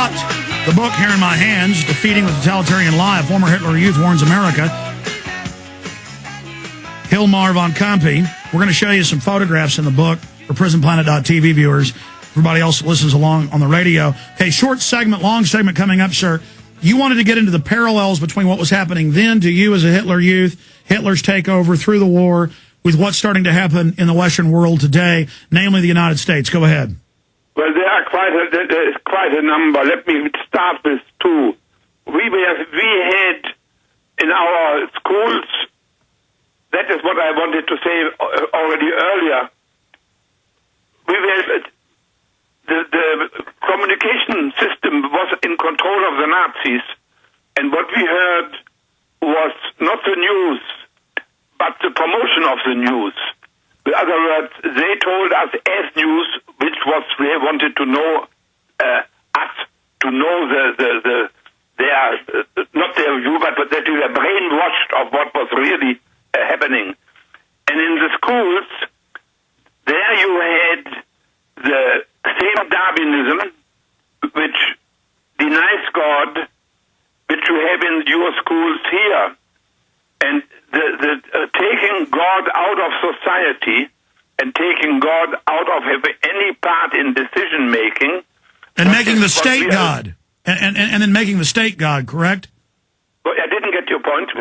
got the book here in my hands, Defeating the Totalitarian Lie, a former Hitler Youth warns America. Hilmar Von Campe. We're going to show you some photographs in the book for PrisonPlanet.tv viewers. Everybody else that listens along on the radio. Okay, short segment, long segment coming up, sir. You wanted to get into the parallels between what was happening then to you as a Hitler Youth, Hitler's takeover through the war, with what's starting to happen in the Western world today, namely the United States. Go ahead. Well, there is quite a number. Let me start with two. We had in our schools, that is what I wanted to say already earlier, the communication system was in control of the Nazis, and what we heard was not the news, but the promotion of the news. In other words, they told us as news, which was they wanted to know us, to know their not their view, but that we were brainwashed of what was really happening. And in the schools, there you had the same Darwinism, which denies God, which you have in your schools here. And the taking God out of society and taking God out of any part in decision making, and making the state God, and then making the state God, correct? Well, I didn't get your point.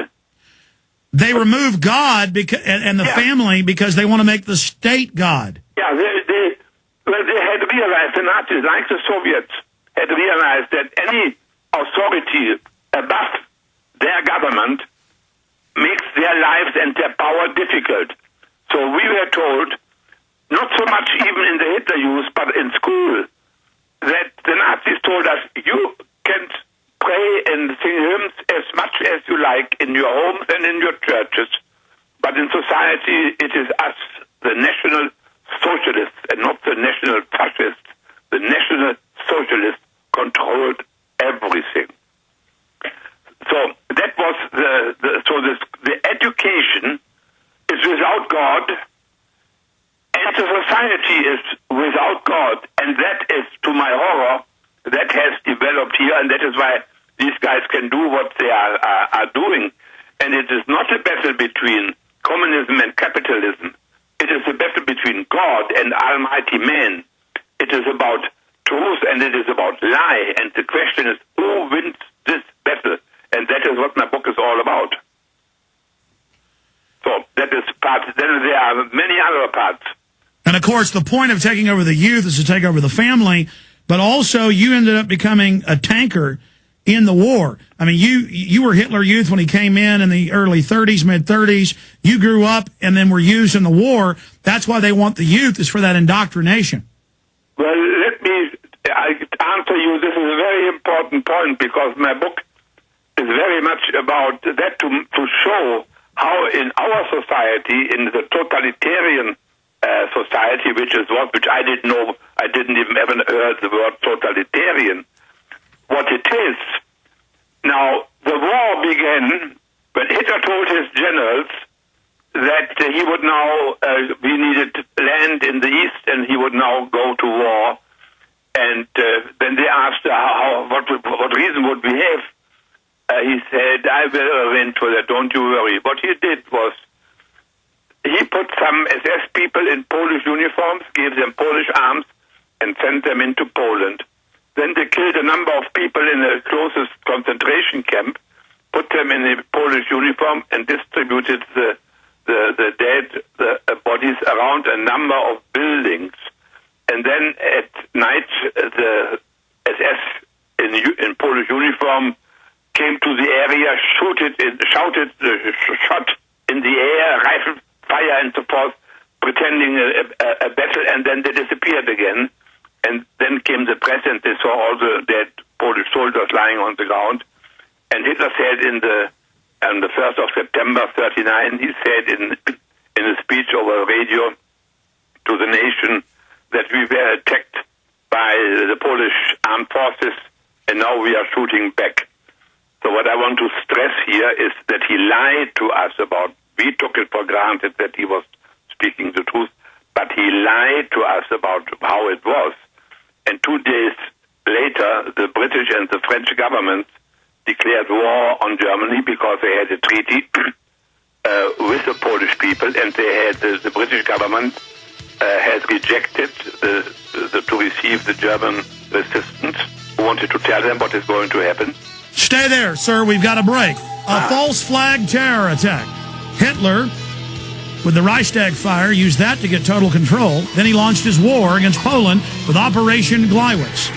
They remove God and the family because they want to make the state God. Yeah, they had realized, the Nazis, like the Soviets, had realized that any authority above their government makes their lives and their power difficult. So we were told, not so much even in the Hitler Youth, but in school, that the Nazis told us, you can pray and sing hymns as much as you like in your homes and in your churches, but in society it is us, the National Socialists, and not the National Fascists. The National Socialists controlled everything. So that was the education is without God, and the society is without God, and that is, to my horror, that has developed here, and that is why these guys can do what they are doing. And it is not a battle between communism and capitalism. It is a battle between God and Almighty Man. It is about truth and it is about lie. And the question is, who wins this battle? And that is what my book is all about. So that is part. Then there are many other parts. And of course, the point of taking over the youth is to take over the family, but also you ended up becoming a tanker in the war. I mean, you were Hitler Youth when he came in the early 30s, mid-30s. You grew up and then were used in the war. That's why they want the youth, is for that indoctrination. Well, let me answer you. This is a very important point, because my book is very much about that, to show how in our society, in the totalitarian society, which I didn't know, I didn't even ever heard the word totalitarian, what it is. Now, the war began when Hitler told his generals that he would now, we needed land in the east, and he would now go to war. And then they asked, what reason would we have? He said, I will arrange for that, don't you worry. What he did was, he put some SS people in Polish uniforms, gave them Polish arms, and sent them into Poland. Then they killed a number of people in the closest concentration camp, put them in a Polish uniform, and distributed the dead bodies around a number of buildings. And then at night, the SS in Polish uniform came to the area, shot in the air, rifle fire and so forth, pretending a battle, and then they disappeared again. And then came the press, and they saw all the dead Polish soldiers lying on the ground. And Hitler said on the 1st of September 1939, he said in a speech over radio to the nation that we were attacked by the Polish armed forces, and now we are shooting back. So what I want to stress here is that he lied to us about, we took it for granted that he was speaking the truth, but he lied to us about how it was. And 2 days later, the British and the French government declared war on Germany because they had a treaty with the Polish people, and they had the British government has rejected to receive the German resistance, who wanted to tell them what is going to happen. Stay there, sir. We've got a break. A false flag terror attack. Hitler, with the Reichstag fire, used that to get total control. Then he launched his war against Poland with Operation Gleiwitz.